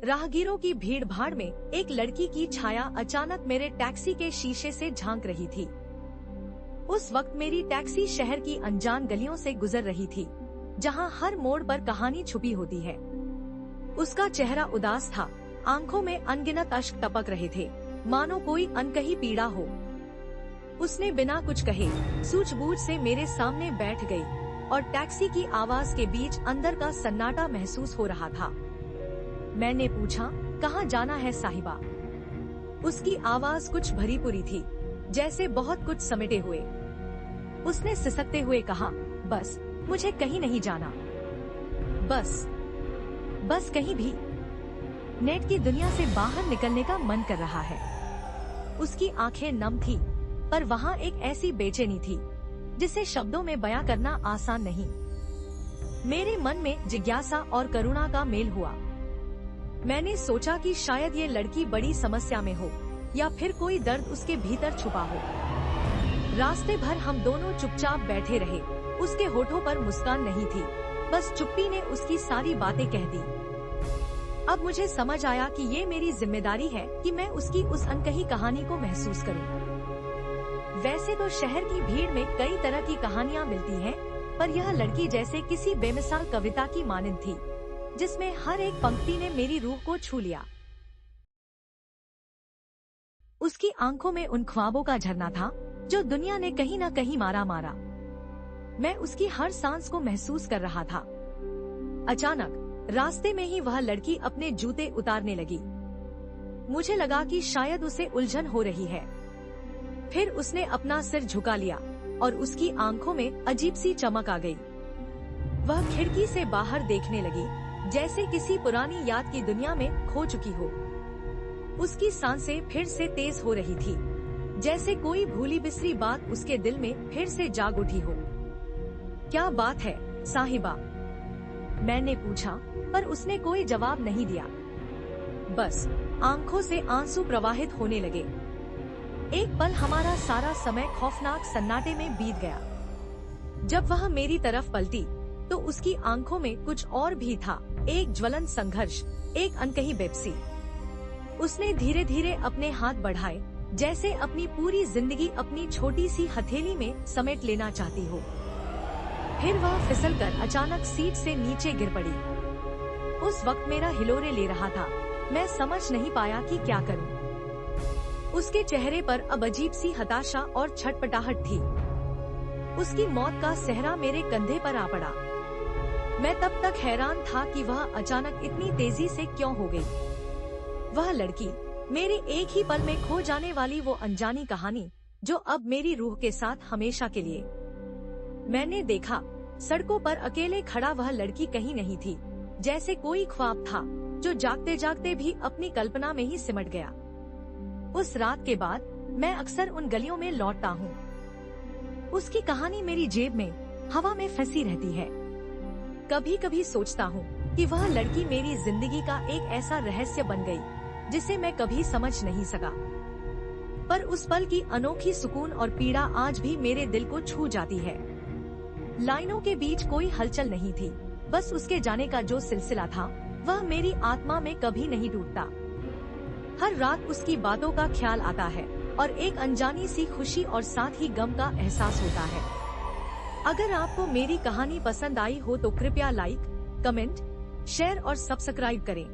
राहगीरों की भीड़ भाड़ में एक लड़की की छाया अचानक मेरे टैक्सी के शीशे से झांक रही थी। उस वक्त मेरी टैक्सी शहर की अनजान गलियों से गुजर रही थी, जहां हर मोड़ पर कहानी छुपी होती है। उसका चेहरा उदास था, आंखों में अनगिनत अश्क टपक रहे थे, मानो कोई अनकही पीड़ा हो। उसने बिना कुछ कहे सूझबूझ से मेरे सामने बैठ गई और टैक्सी की आवाज के बीच अंदर का सन्नाटा महसूस हो रहा था। मैंने पूछा, कहाँ जाना है साहिबा? उसकी आवाज कुछ भरी पुरी थी, जैसे बहुत कुछ समेटे हुए। उसने सिसकते हुए कहा, बस मुझे कहीं नहीं जाना, बस कहीं भी। नेट की दुनिया से बाहर निकलने का मन कर रहा है। उसकी आंखें नम थी, पर वहाँ एक ऐसी बेचैनी थी जिसे शब्दों में बयां करना आसान नहीं। मेरे मन में जिज्ञासा और करुणा का मेल हुआ। मैंने सोचा कि शायद ये लड़की बड़ी समस्या में हो, या फिर कोई दर्द उसके भीतर छुपा हो। रास्ते भर हम दोनों चुपचाप बैठे रहे। उसके होठों पर मुस्कान नहीं थी, बस चुप्पी ने उसकी सारी बातें कह दी। अब मुझे समझ आया कि ये मेरी जिम्मेदारी है कि मैं उसकी उस अनकही कहानी को महसूस करूं। वैसे तो शहर की भीड़ में कई तरह की कहानियां मिलती हैं, पर यह लड़की जैसे किसी बेमिसाल कविता की मानंद थी, जिसमें हर एक पंक्ति ने मेरी रूह को छू लिया। उसकी आंखों में उन ख्वाबों का झरना था जो दुनिया ने कहीं न कहीं मारा। मैं उसकी हर सांस को महसूस कर रहा था। अचानक रास्ते में ही वह लड़की अपने जूते उतारने लगी। मुझे लगा कि शायद उसे उलझन हो रही है। फिर उसने अपना सिर झुका लिया और उसकी आंखों में अजीब सी चमक आ गई। वह खिड़की से बाहर देखने लगी, जैसे किसी पुरानी याद की दुनिया में खो चुकी हो। उसकी सांसें फिर से तेज हो रही थी, जैसे कोई भूली बिसरी बात उसके दिल में फिर से जाग उठी हो। क्या बात है साहिबा? मैंने पूछा, पर उसने कोई जवाब नहीं दिया। बस आंखों से आंसू प्रवाहित होने लगे। एक पल हमारा सारा समय खौफनाक सन्नाटे में बीत गया। जब वह मेरी तरफ पलटी, तो उसकी आंखों में कुछ और भी था, एक ज्वलंत संघर्ष, एक अनकही बेबसी। उसने धीरे धीरे अपने हाथ बढ़ाए, जैसे अपनी पूरी जिंदगी अपनी छोटी सी हथेली में समेट लेना चाहती हो। फिर वह फिसलकर अचानक सीट से नीचे गिर पड़ी। उस वक्त मेरा हिलोरे ले रहा था। मैं समझ नहीं पाया कि क्या करूं। उसके चेहरे पर अब अजीब सी हताशा और छटपटाहट थी। उसकी मौत का सहरा मेरे कंधे पर आ पड़ा। मैं तब तक हैरान था कि वह अचानक इतनी तेजी से क्यों हो गई। वह लड़की, मेरे एक ही पल में खो जाने वाली वो अनजानी कहानी, जो अब मेरी रूह के साथ हमेशा के लिए। मैंने देखा, सड़कों पर अकेले खड़ा वह लड़की कहीं नहीं थी, जैसे कोई ख्वाब था जो जागते जागते भी अपनी कल्पना में ही सिमट गया। उस रात के बाद मैं अक्सर उन गलियों में लौटता हूँ। उसकी कहानी मेरी जेब में, हवा में फंसी रहती है। कभी कभी सोचता हूँ कि वह लड़की मेरी जिंदगी का एक ऐसा रहस्य बन गई, जिसे मैं कभी समझ नहीं सका। पर उस पल की अनोखी सुकून और पीड़ा आज भी मेरे दिल को छू जाती है। लाइनों के बीच कोई हलचल नहीं थी, बस उसके जाने का जो सिलसिला था, वह मेरी आत्मा में कभी नहीं टूटता। हर रात उसकी बातों का ख्याल आता है और एक अनजानी सी खुशी और साथ ही गम का एहसास होता है। अगर आपको मेरी कहानी पसंद आई हो तो कृपया लाइक, कमेंट, शेयर और सब्सक्राइब करें।